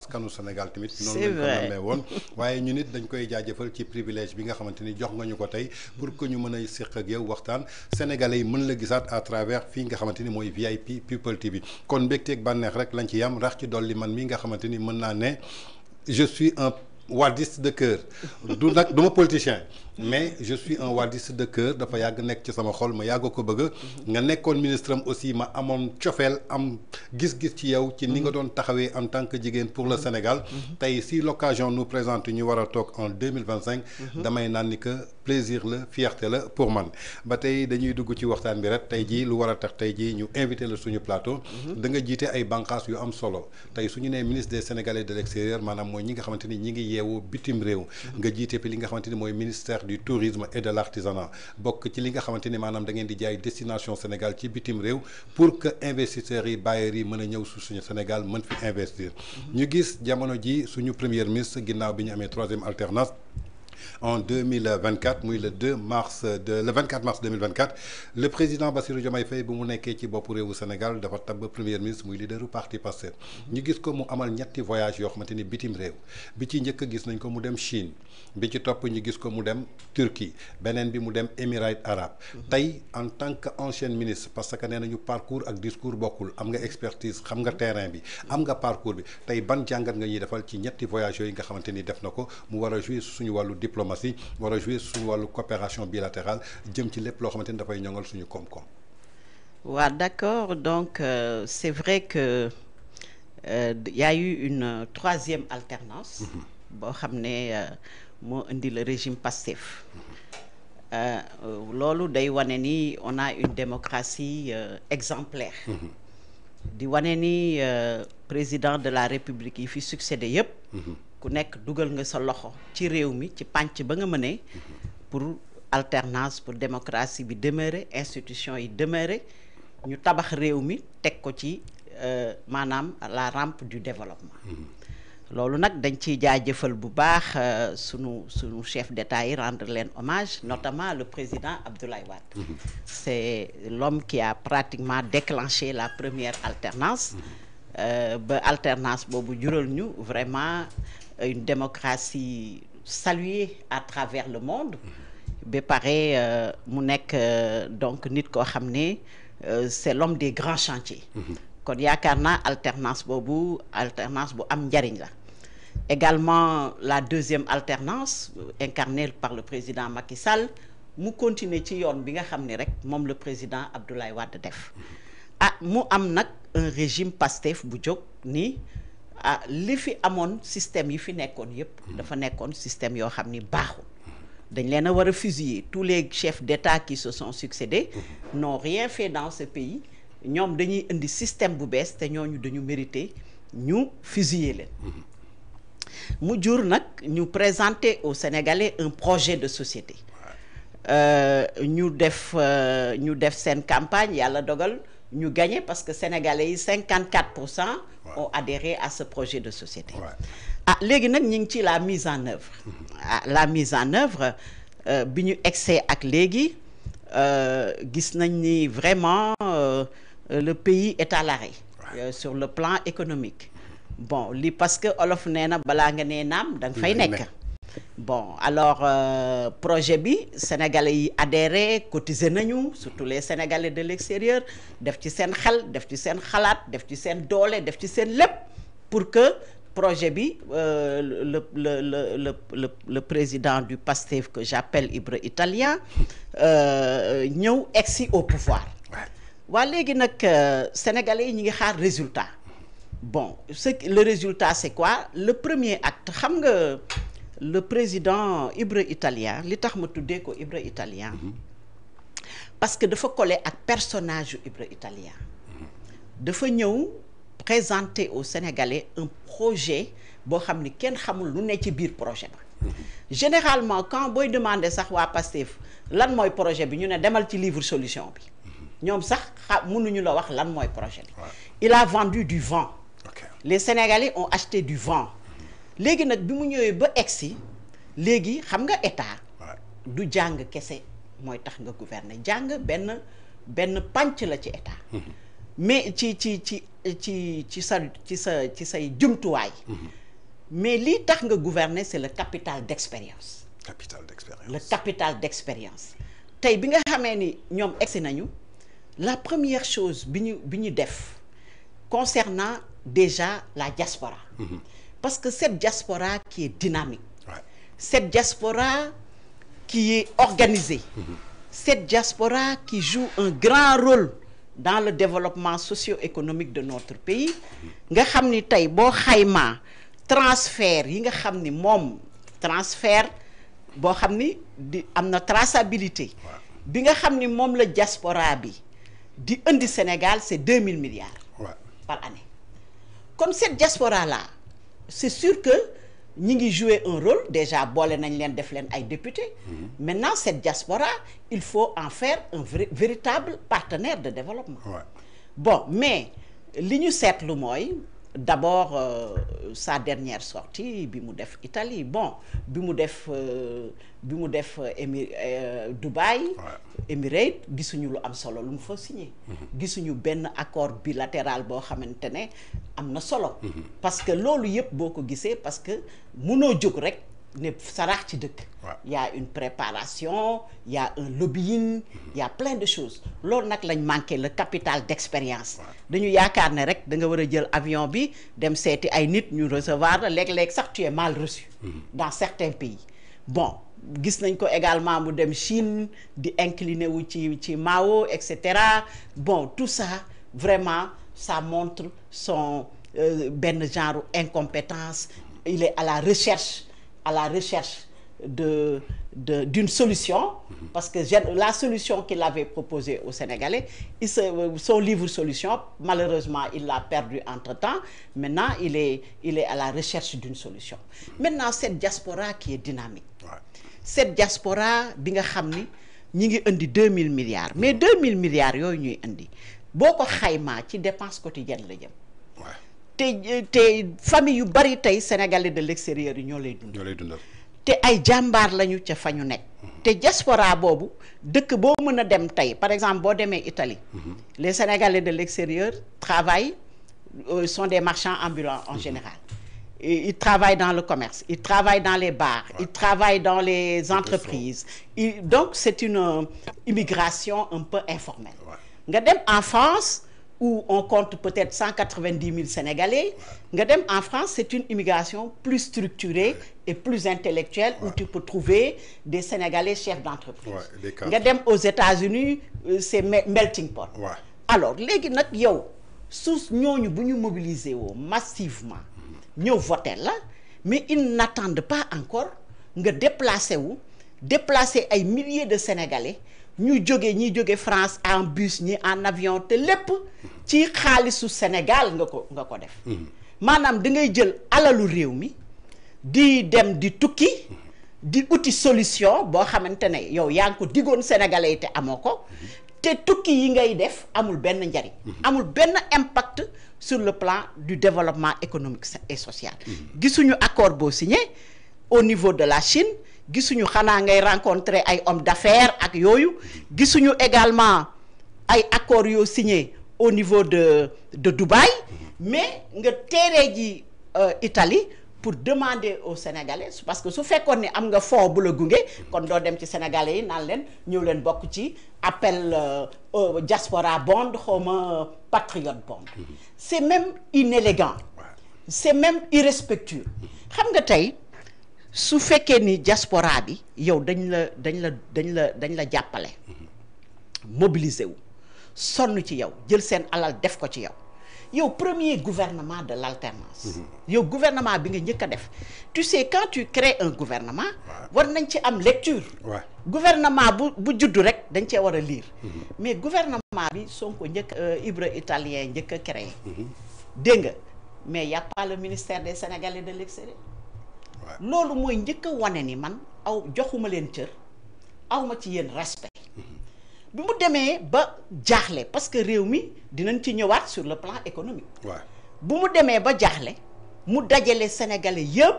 askanu Sénégal tamit noonu c'est lañ ko vrai. namee woon waaye ñu nit dañ koy jaajëfal ci privilège bi nga xamante ni jox nga ñu ko tey pour que ñu mën a séq ak yow waxtaan sénégalais yi mën la gisaat à travers fii nga xamante ni mooy VIP People TV kon mbégteeg bànneex rek lañ ci yam rax ci dolli man mi nga xamante ni mën naa ne je suis un wadiste de cœur du nag du ma politicien mais je suis un wadiste de cœur dafa yàgg nekk ci sama xol ma yàgg ko bëgg nga nekkoon ministre am aussi ma amoon cofeel am gis-gis ci yow ci ni nga doon taxawee en tant que jigéen pour le Sénégal tey si l'occasion nous présente ñu war a toog en 2025 damay naan ni que plaisir la fierté la pour man ba tey dañuy dugg ci waxtaan bi rek tey jii lu war a tax tey jii ñu invité la suñu plateau da nga jiite ay bànqaas yu am solo tey suñu nee ministre des Sénégalais de l'extérieur maanaam mooy ñi nga xamante ni ñi ngi yeewu bitim réew nga jiite fi li nga xamante ni mooy ministère du tourisme et de l'artisanat bokk ci li nga xamante ni maanaam da ngeen di jaay destination Sénégal ci bitim réew pour que investisseurs yi bailleurs yi mën a ñëw su suñu Sénégal mën fi investir ñu gis jamono ji suñu premier ministre ginnaaw bi ñu amee troisième alternance en 2024 muy le 24 mars 2024 le président Bassirou Diomaye Faye bu mu nekkee ci bopp réewu Sénégal dafa tabb premier ministre muy leaderu parti Pastef ñu gis ko mu amal ñetti voyage yoo xamante ni bitim réew bi ci njëkk gis nañ ko mu dem Chine bi ci topp ñu gis ko mu dem Turquie beneen bi mu dem Émirats arabes tey en tant que ancien ministre parce que nee nañu parcours ak discours bokkul am nga expertise xam nga terrain bi am nga parcours bi tey ban jàngat nga ñuy defal ci ñetti voyage yooyu nga xamante ni def na ko mu war a jouer suñu wàllu diplomatie war a jouer suñu wàllu coopération bilatérale jëm ci lépp loo xamante ni dafay ñoŋal suñu koom-koom. waaw d'accord donc c'est vrai que y a eu une troisième alternance boo xam ne moo indi le régime Pastef loolu day wane ni on a une démocratie exemplaire di wane ni président de la République yi fi succédé yépp ku nekk dugal nga sa loxo ci réew mi ci pànc ba nga mënee pour alternance pour démocratie bi demeurer institution yi demeurer ñu tabax réew mi teg ko ci maanaam la rampe du développement loolu nag dañ ciy jaajëfal bu baax sunu chef d'État yi rendre leen hommage notamment le président Abdoulaye Wade c'est l'homme qui a pratiquement déclenché la première alternance ba alternance boobu jural ñu vraiment une démocratie saluée à travers le monde ba pare mu nekk donc nit koo xam ne c'est l'homme des grands chantiers kon yaakaar naa alternance bu am njariñ la également la deuxième alternance incarnée par le président Macky Sall mu continuer ci yoon bi nga xam ne rek moom le président Abdoulaye Wade def mu am nag un régime Pastef bu jóg ni li fi amoon système yi fi nekkoon yépp dafa nekkoon système yoo xam ni baaxul dañ leen a war a fusiller tous les chefs d'État qui se sont succédés n'ont rien fait dans ce pays ñoom dañuy indi système bu bees te ñooñu dañu mériter ñu fusiller leen mu jur nag ñu présenter aux Sénégalais un projet de société ñu def seen campagne yàlla dogal ñu gagné parce que Sénégalais yi 54% ont adhéré à ce projet de société léegi nag ñu ngi ci la mise en œuvre la mise en œuvre bi ñu egsee ak léegi gis nañ ni vraiment le pays est à l'arrêt sur le plan économique bon li parce que olof nee na balaa nga nee naam da nga fay nekk bon alors projet bi sénégalais yi adhéré cotiser nañu surtout les sénégalais de l'extérieur def ci seen xel def ci seen xalaat def ci seen doole def ci seen lépp pour que projet bi le président du PASTEF que j'appelle Ibra Italien ñëw egsi au pouvoir waa léegi nag sénégalais yi ñi ngi xaar résultat bon le résultat c'est quoi le premier acte xam nga le président Ibra Italien li tax ma tuddee ko Ibra Italien parce que dafa collé ak personnage yu Ibra Italien dafa ñëw présenter aux Sénégalais un projet boo xam ni kenn xamul lu ne ci biir projet ba généralement quand booy demander sax waa Pastef lan mooy projet bi ñu ne demal ci livre solution bi ñoom sax mënuñu la wax lan mooy projet bi il a vendu du vent les Sénégalais ont acheté du vent léegi nag bi mu ñëwee ba egsi léegi xam nga état du jàng kese mooy tax nga gouverner jàng benn pànc la ci état mais ci say jumtuwaay. mais lii tax nga gouverner c'est le capital d'expérience. Le capital d'expérience. tey bi nga xamee ni ñoom egsi nañu la première chose bi ñu def concernant déjà la diaspora. Parce que cette diaspora qui est dynamique, cette diaspora qui est organisée, cette diaspora qui joue un grand rôle dans le développement socio-économique de notre pays, nga xam ni tey boo xaymaa transfert yi nga xam ni moom transfert boo xam ni di am na traçabilité bi nga xam ni moom la diaspora bi di indi Sénégal c'est 2000 milliards par année. Comme cette diaspora là c'est sûr que ñi ngi jouer un rôle déjà boole nañ leen def leen ay députés. Maintenant cette diaspora il faut en faire un véritable partenaire de développement. Bon mais li ñu seetlu mooy d'abord sa dernière sortie bi mu def Italie bon bi mu def Dubaï. Émirats gisuñu lu am solo lu mu fa signé. gisuñu benn accord bilatéral boo xamante ne am na solo. parce que loolu yëpp boo ko gisee parce que munoo jóg rek ne saraax ci dëkk. y a une préparation y a un lobbying y a plein de choses loolu nag lañ manqué le capital d'expérience. dañu yaakaar ne rek da nga war a jël avion bi dem seeti ay nit ñu recevoir la léeg-léeg sax tu es mal reçu. dans certains pays bon. gis nañ ko également mu dem Chine di incliné wu ci Mao et cetera bon tout ça vraiment ça montre son benn genre incompétence. Il est à la recherche d'une solution parce que la solution qu'il avait proposée aux Sénégalais son livre solution malheureusement il l'a perdu entre-temps. Maintenant il est à la recherche d'une solution. Maintenant cette diaspora qui est dynamique. Cette diaspora bi nga xam ni ñi ngi indi 2000 milliards mais 2000 milliards yooyu ñuy indi boo ko xaymaa ci dépense quotidienne la jëm. te famille yu bari tey sénégalais de l'extérieur yi ñoo lay dundal. te ay jàmbaar lañu ca fa ñu nekk. te diaspora boobu dëkk boo mën a dem tey par exemple boo demee Italie. les sénégalais de l'extérieur travaillent sont des marchands ambulants en général. Ils travaillent dans le commerce, ils travaillent dans les bars, ils travaillent dans les entreprises. Donc c'est une immigration un peu informelle. Nga dem en France où on compte peut-être 190 000 Sénégalais. Nga dem en France c'est une immigration plus structurée et plus intellectuelle où tu peux trouver des Sénégalais chefs d'entreprise. Nga dem aux États-Unis c'est melting pot. Alors léegi nag yow su ñooñu bu ñu mobiliser woo massivement. ñëw voter la mais ils n'attendent pas encore nga déplacer ay milliers de Sénégalais ñiy jóge France en bus ñi en avion te lépp ci xaalisu Sénégal nga ko def. maanaam da ngay jël alalu réew mi di dem di tukki di uti solution boo xamante ne yow yaa ngi ko diggoon Sénégalais yi te amoo ko te tukki yi ngay def amul benn njariñ. amul benn impact. Sur le plan du développement économique et social. gisuñu accord boo signé au niveau de la Chine gisuñu xanaa ngay rencontrer ay hommes d'affaires ak yooyu gisuñu également ay accords yoo signé au niveau de Dubaï mais nga teeree ji Italie pour demander aux Sénégalais parce que su fekkoon ne am nga fonds bu la gunge kon doo dem ci Sénégalais yi naan leen ñëw leen bokk ci appel diaspora bond xawma patriote bond. C'est même inélégant. C'est même irrespectueux. xam nga tey su fekkee ni diaspora bi yow dañ la jàppale. mobiliser wu sonn ci yow jël seen alal def ko ci yow premier gouvernement de l'alternance. yow gouvernement bi nga njëkk a def. tu sais quand tu crées un gouvernement. war nañ ci am lecture. gouvernement bu juddu rek dañ cee war a lire. mais gouvernement bi Sonko njëkk Ibra italien njëkk a créé. dégg nga mais y a pas le ministère des Sénégalais de l'extérieur. loolu mooy njëkk a wane ni man joxuma leen cër awma ci yéen respect. bi mu demee ba jaaxle parce que réew mi dinañ ci ñëwaat sur le plan économique. bu mu demee ba jaaxle mu dajale Sénégalais yëpp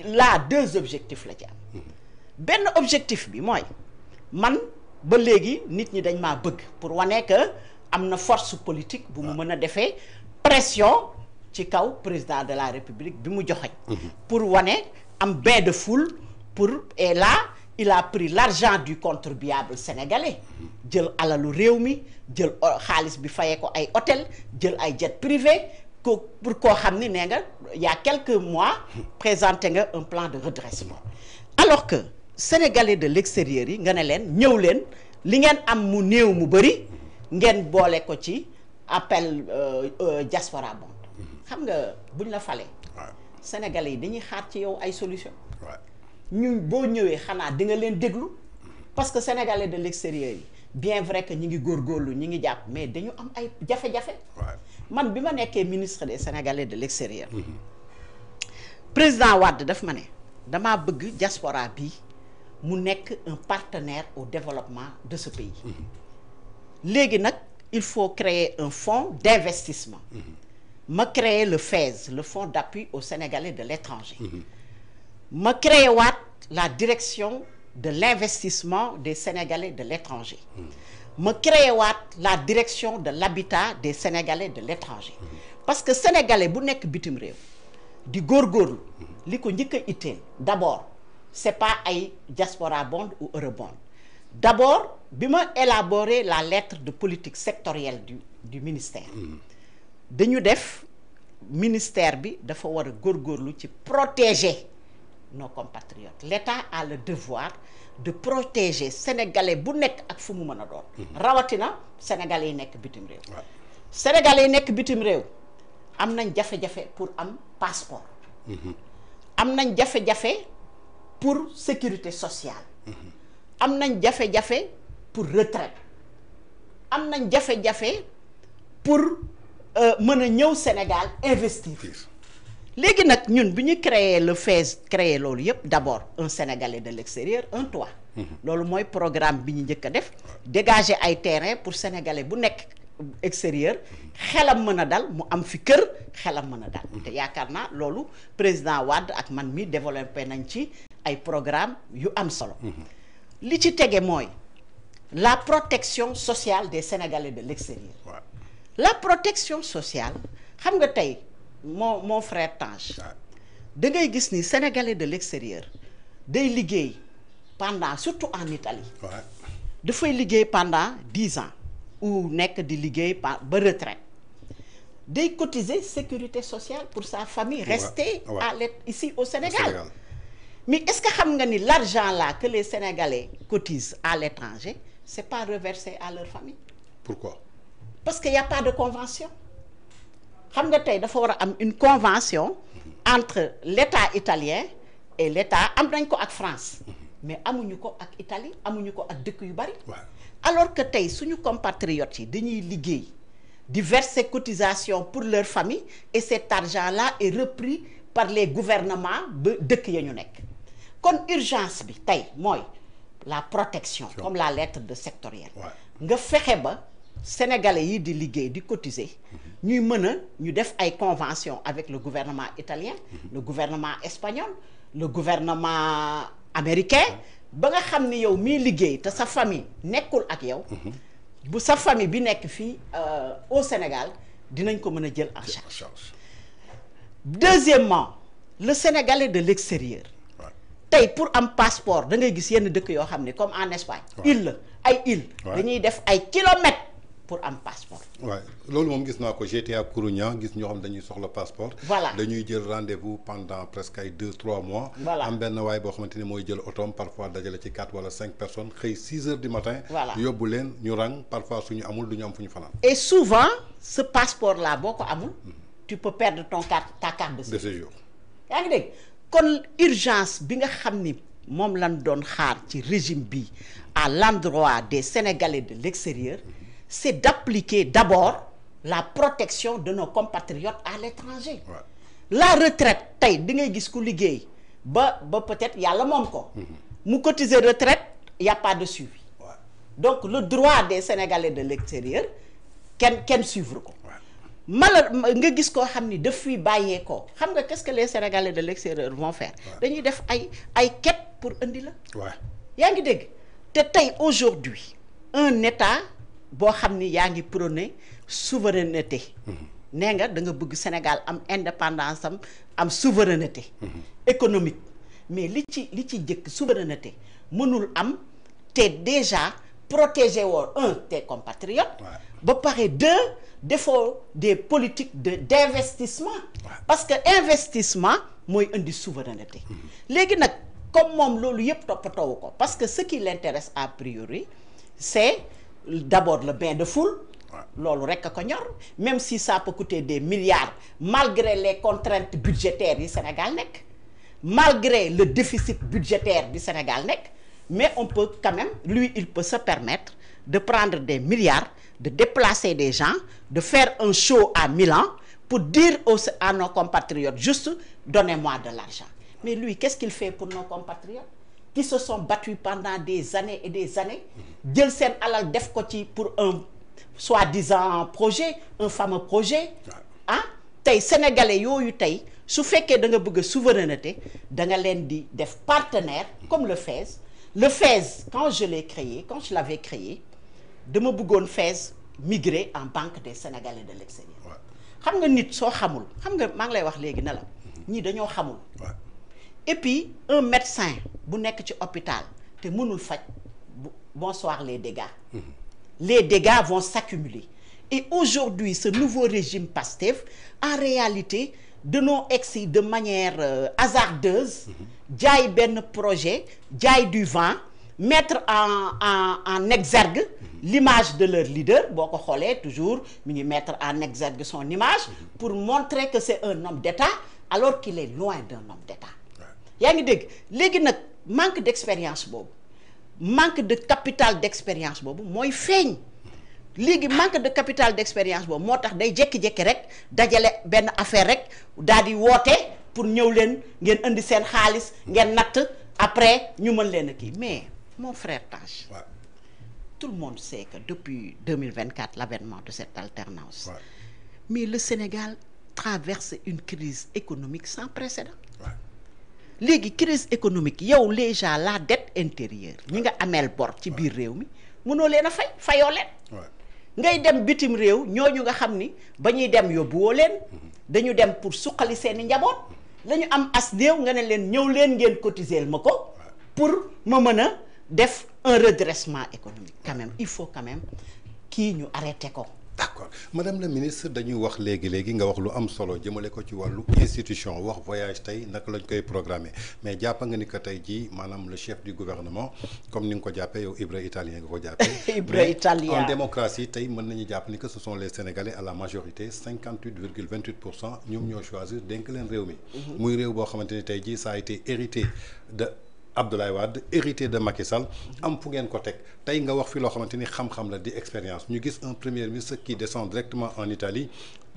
là 2 objectifs la ci am. benn objectif bi mooy man ba léegi nit ñi dañ maa bëgg pour wane que am na force politique bu mu mën a defee pression ci kaw président de la République bi mu joxoñ pour wane am bain de foule pour et là il a pris l'argent du contribuable sénégalais jël alalu réew mi jël xaalis bi fayee ko ay hôtel jël ay jet privé ko pour koo xam ni nee nga il y a quelques mois présenté nga un plan de redressement alors que sénégalais de l'extérieur yi nga ne leen ñëw leen li ngeen am mu néew mu bëri ngeen boole ko ci appel diaspora bond xam nga buñ la falee sénégalais yi dañuy xaar ci yow ay solution ñun boo ñëwee xanaa di nga leen déglu parce que sénégalais de l'extérieur yi bien vrai que ñi ngi góorgóorlu ñi ngi jàpp mais dañu am ay jafe-jafe man bi ma nekkee ministre des sénégalais de l'extérieur président Wade daf ma ne damaa bëgg diaspora bi mu nekk un partenaire au développement de ce pays léegi nag il faut créer un fonds d'investissement ma créer le FAISE le fonds d'appui aux sénégalais de l'étranger ma créé waat la direction de l'investissement des sénégalais de l'étranger ma créé waat la direction de l'habitat des sénégalais de l'étranger parce que sénégalais bu nekk bitim réew di góorgóorlu li ko njëkk a itteel d'abord c'est pas ay diaspora bond ou eurobond d'abord bi ma élaborer la lettre de politique sectorielle du ministère dañu def ministère bi dafa war a góorgóorlu ci protéger nos compatriotes l'État a le devoir de protéger sénégalais bu nekk ak fu mu mën a doon rawatina sénégalais yi nekk bitim réew sénégalais yi nekk bitim réew am nañ jafe-jafe pour am passeport am nañ jafe-jafe pour sécurité sociale am nañ jafe-jafe pour retraite am nañ jafe-jafe pour mën a ñëw Sénégal investir léegi nag ñun bi ñu créer le FAISE créer loolu yëpp d'abord un Sénégalais de l'extérieur un toit loolu mooy programme bi ñu njëkk a def dégager ay terrain pour Sénégalais bu nekk extérieur xelam mën a dal mu am fi kër xelam mën a dal te yaakaar naa loolu président Wade ak man mi développé nañ ci ay programme yu am solo li ci tege mooy la protection sociale des Sénégalais de l'extérieur la protection sociale xam nga tey mon frère Tange da ngay gis ni Sénégalais de l'extérieur day liggéey pendant surtout en Italie dafay liggéey pendant 10 ans ou nekk di liggéey ba retraite day cotiser sécurité sociale pour sa famille rester ici au Sénégal mais est-ce que xam nga ni l'argent là que les Sénégalais cotisent à l'étranger c'est pas reversé à leur famille pourquoi parce qu'il y a pas de convention xam nga tey dafa war a am une convention entre l'État italien et l'État am nañ ko ak France mais amuñu ko ak Italie amuñu ko ak dëkk yu bari alors que tey suñu compatriotes yi dañuy liggéey di verser cotisation pour leur famille et cet argent-là est repris par les gouvernements ba dëkk ya ñu nekk kon urgence bi tey mooy la protection comme la lettre de sectorielle nga fexe ba sénégalais yi di liggéey di cotiser ñuy mën a ñu def ay convention avec le gouvernement italien le gouvernement espagnol le gouvernement américain ba nga xam ni yow miy liggéey te sa famille nekkul ak yow bu sa famille bi nekk fii au Sénégal dinañ ko mën a jël en charge deuxièmement le Sénégalais de l'extérieur tey pour am passeport da ngay gis yenn dëkk yoo xam ne comme en Espagne île la ay île dañuy def ay kilomètres pour am passeport loolu moom gis naa ko j'étais à Kourounia gis ñoo xam dañuy soxla passeport dañuy jël rendez-vous pendant presque ay 2-3 mois am benn waay boo xamante ni mooy jël otoom parfois dajale ci 4 wala 5 personnes xëy 6 heures du matin yóbbu leen ñu rang parfois suñu amul du ñu am fu ñu fanaan et souvent ce passeport là boo ko amul tu peux perdre ta carte de séjour yaa ngi dégg kon urgence bi nga xam ni moom lañ doon xaar ci régime bi à l'endroit des Sénégalais de l'extérieur c'est d'appliquer d'abord la protection de nos compatriotes à l'étranger la retraite tey di ngay gis ku liggéey ba peut-être yàlla moom ko mu cotiser retraite y a pas de suivi donc le droit des Sénégalais de l'extérieur kenn suivre ko nga gis koo xam ni daf fi bàyyee ko xam nga qu'est-ce que les Sénégalais de l'extérieur vont faire dañuy def ay quête pour indi la yaa ngi dégg te tey aujourd'hui un État boo xam ni yaa ngi prôné souveraineté. nee nga da nga bëgg Sénégal am indépendance am souveraineté. économique mais li ci jëkk souveraineté mënul am te déjà protéger woo tes compatriotes. ba pare deux defoo des politiques d'investissement. parce que investissement mooy indi souveraineté. léegi nag comme moom loolu yëpp toppatoowu ko parce que ce qui l'intéresse a priori c'est d'abord le bain de foule. loolu rekk a ko ñor même si ça peut coûter des milliards malgré les contraintes budgétaires yi Sénégal nekk malgré le déficit budgétaire du Sénégal nekk mais on peut quand même lui il peut se permettre de prendre des milliards de déplacer des gens de faire un show à Milan pour dire à nos compatriotes juste donnez-moi de l'argent mais lui qu'est-ce qu'il fait pour nos compatriotes qui se sont battus pendant des années et des années jël seen alal def ko ci pour un soi-disant projet un fameux projet tey sénégalais yooyu tey su fekkee da nga bëgg a souveraineté da nga leen di def partenaire comme le FAISE quand je l'avais créé dama bëggoon FAISE migrer en banque des Sénégalais de l'extérieur xam nga nit soo xamul xam nga maa ngi lay wax léegi ne la ñii dañoo xamul et puis un médecin bu nekk ci hôpital te mënul faj bonsoir les dégâts vont s'accumuler et aujourd'hui ce nouveau régime Pastef en réalité dañoo egsi de manière hasardeuse jaay benn projet jaay du vent mettre en exergue l'image de leur leader boo ko xoolee toujours mi ngi mettre en exergue son image pour montrer que c'est un homme d'État alors qu'il est loin d'un homme d'État yaa ngi dégg léegi nag manque d'expérience boobu manque de capital d'expérience boobu mooy feeñ léegi manque de capital d'expérience boobu moo tax day jékki-jékki rek dajale benn affaire rek daal di woote pour ñëw leen ngeen indi seen xaalis ngeen natt après ñu mën leen a kii mais mon frère Tange tout le monde sait que depuis 2024 l'avènement de cette alternance mais le Sénégal traverse une crise économique sans précédent léegi crise économique yow déjà la dette intérieure ñi nga ameel bor ci biir réew mi mënoo leen a fayoo leen ngay dem bitim réew ñooñu nga xam ni ba ñuy dem yóbbuwoo leen dañu dem pour suqali seeni njaboot la ñu am as néew nga ne leen ñëw leen ngeen cotiser ma ko pour ma mën a def un redressement économique quand même il faut quand même kii ñu arrêté ko. d'accord madame la ministre dañuy wax léegi nga wax lu am solo jëmale ko ci wàllu institution wax voyage tey naka lañ koy programmer mais jàpp nga ni que tey jii maanaam le chef du gouvernement comme ni nga ko jàppee yow Ibra italien nga ko jàppee. Ibra italien en démocratie tey mën nañu jàpp ni que ce sont les Sénégalais à la majorité 58,28% ñoom ñoo choisir dénk leen réew mi. muy réew boo xamante ni tey jii ça a été hérité de Abdoulaye Wade hérité de Macky Sall am fu ngeen ko teg tey nga wax fi loo xamante ni xam-xam la di expérience ñu gis un premier ministre qui descend directement en Italie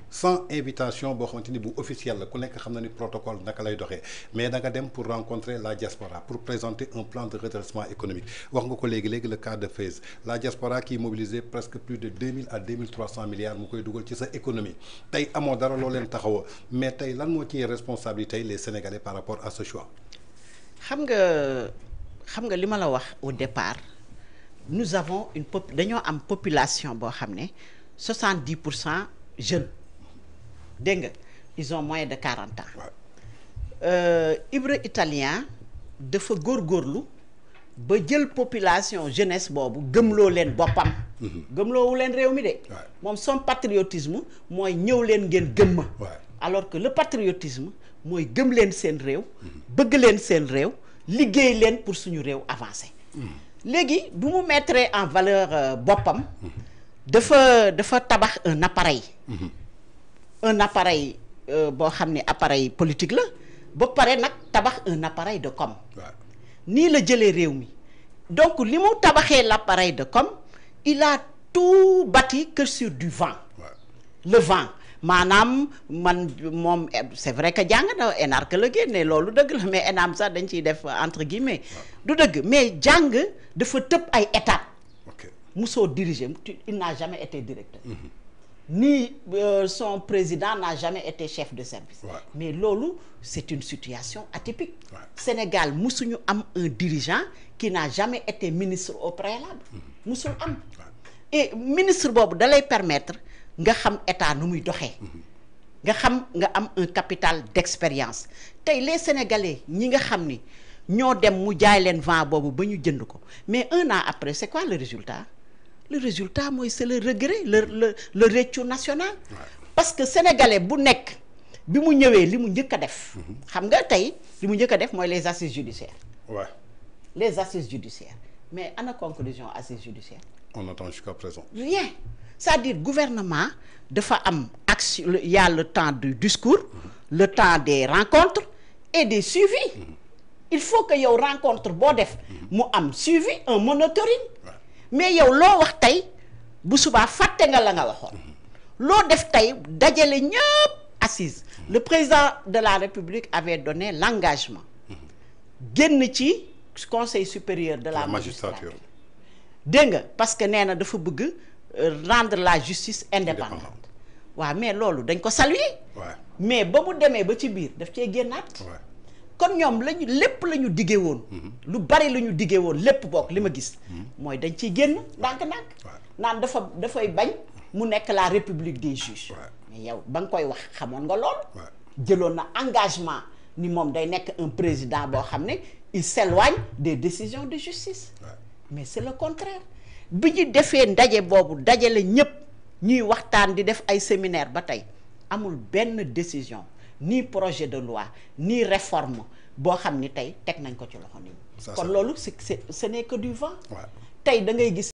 sans invitation boo xamante ni bu officiel la ku nekk xam na ni protocole naka lay doxee mais da nga dem pour rencontrer la diaspora pour présenter un plan de redressement économique wax nga ko léegi le cas de FAISE la diaspora qui mobilisait presque plus de 2000 à 2300 milliards mu koy dugal ci sa économie tey amoo dara loo leen taxawoo mais tey lan moo ciy responsabilité les Sénégalais par rapport à ce choix. xam nga li ma la wax au départ nous avons dañoo am population boo xam ne 70% jeunes dégg nga ils ont moins de 40 ans. Ibra italien dafa góorgóorlu ba jël population jeunesse boobu gëmloo leen boppam. gëmloowu leen réew mi de. moom son patriotisme mooy ñëw leen ngeen gëm ma. alors que le patriotisme mooy gëm leen seen réew. bëgg leen seen réew liggéey leen pour suñu réew avancer. léegi bu mu mettre en valeur boppam. dafa tabax un appareil. un appareil boo xam ne appareil politique la ba pare nag tabax un appareil de com. nii la jëlee réew mi donc li mu tabaxee l'appareil de com il a tout bâti que sur du vent. le vent. maanaam moom c'est vrai que jàng na ENAR la génne loolu dëgg la mais ENAM sax dañ ciy def entre guillemets du dëgg mais jàng dafa tëb ay étapes musoo diriger il n'a jamais été directeur ni son président n'a jamais été chef de service mais loolu c'est une situation atypique Sénégal musuñu am un dirigeant qui n'a jamais été ministre au préalable musul am et ministre boobu da lay permettre nga xam état nu muy doxee. nga xam nga am un capital d'expérience tey les sénégalais ñi nga xam ni ñoo dem mu jaay leen vent boobu ba ñu jënd ko mais un an après c'est quoi le résultat mooy c'est le regret le réccu national. parce que sénégalais bu nekk bi mu ñëwee li mu njëkk a def. xam nga tey li mu njëkk a def mooy les assises judiciaires. Ouais. Les assises judiciaires mais ana conclusion assises judiciaires. On attend jusqu'à présent. Rien. C'est-à-dire gouvernement dafa am action, il y a le temps du discours, le temps des rencontres et des suivis. Il faut que yow rencontre boo def mu am suivi, un monitoring. Mais yow loo wax tey bu subaa fàtte nga la nga waxoon. Loo def tey dajale ñëpp assise. Le président de la République avait donné l'engagement génn ci conseil supérieur de la magistrature. Dégg nga parce que nee na dafa bëgg rendre la justice indépendante. waaw mais loolu dañ ko saluer. mais ba mu demee ba ci biir daf cee génnaat. kon ñoom lañu lépp la ñu diggee woon. lu bari la ñu diggee woon lépp bokk li ma gis. mooy dañ ciy génn ndànk-ndànk. naan dafay bañ mu nekk la république des juges. mais yow ba nga koy wax xamoon nga lool. jëloon na engagement ni moom day nekk un président boo xam ne il s'éloigne des décisions de justice. mais c'est le contraire bi ñu defee ndaje boobu dajale ñëpp ñuy waxtaan di def ay séminaire ba tey amul benn décision ni projet de loi ni réforme boo xam ni tey teg nañ ko ci loxo nit ñi. kon loolu ce n'est que du vent. tey da ngay gis